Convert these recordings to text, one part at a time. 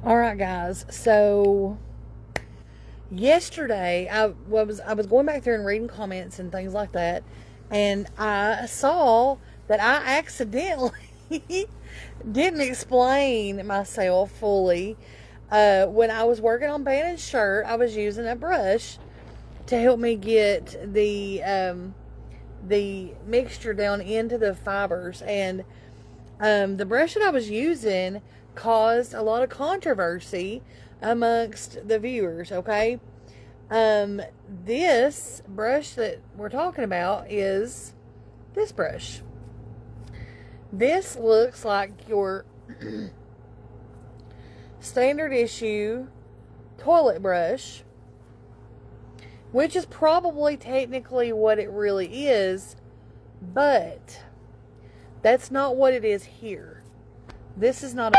All right, guys. So yesterday, I was going back there and reading comments and things like that, and I saw that I accidentally didn't explain myself fully. When I was working on Bannon's shirt, I was using a brush to help me get the mixture down into the fibers, and the brush that I was using caused a lot of controversy amongst the viewers, okay? This brush that we're talking about is this brush. This looks like your standard issue toilet brush, which is probably technically what it really is, but that's not what it is here. This is not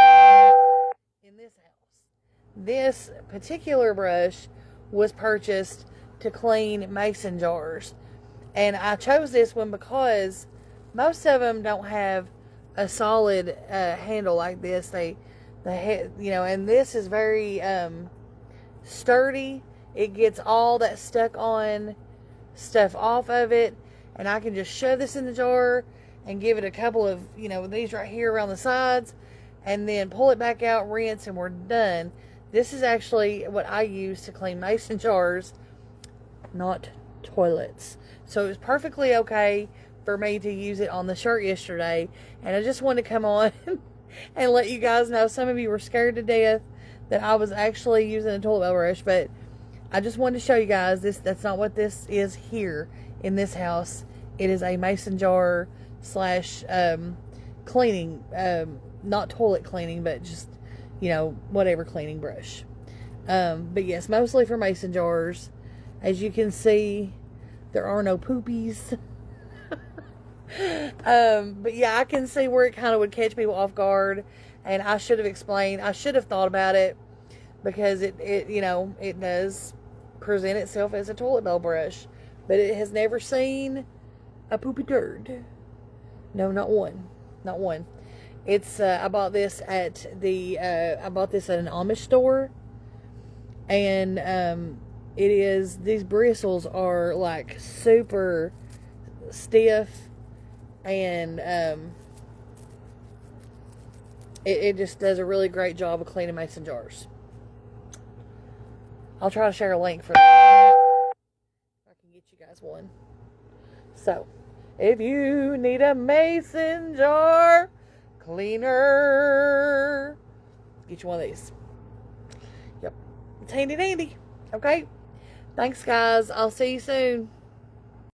in this house. This particular brush was purchased to clean mason jars. And I chose this one because most of them don't have a solid handle like this. And this is very sturdy. It gets all that stuck on stuff off of it. And I can just shove this in the jar and give it a couple of, these right here around the sides, and then pull it back out, rinse, and we're done. This is actually what I use to clean mason jars, not toilets. So it was perfectly okay for me to use it on the shirt yesterday, and I just wanted to come on and let you guys know. Some of you were scared to death that I was actually using a toilet paper brush, but I just wanted to show you guys that's not what this is here in this house. It is a mason jar slash cleaning, not toilet cleaning, but just, whatever cleaning brush. But yes, mostly for mason jars. As you can see, there are no poopies. But yeah, I can see where it kind of would catch people off guard, and I should have thought about it, because it does present itself as a toilet bowl brush, but it has never seen a poopy turd. No, not one. Not one. It's I bought this at an Amish store, and these bristles are like super stiff, and it just does a really great job of cleaning mason jars. I'll try to share a link for that if I can get you guys one. So, if you need a mason jar cleaner, get you one of these. Yep. It's handy dandy. Okay? Thanks, guys. I'll see you soon.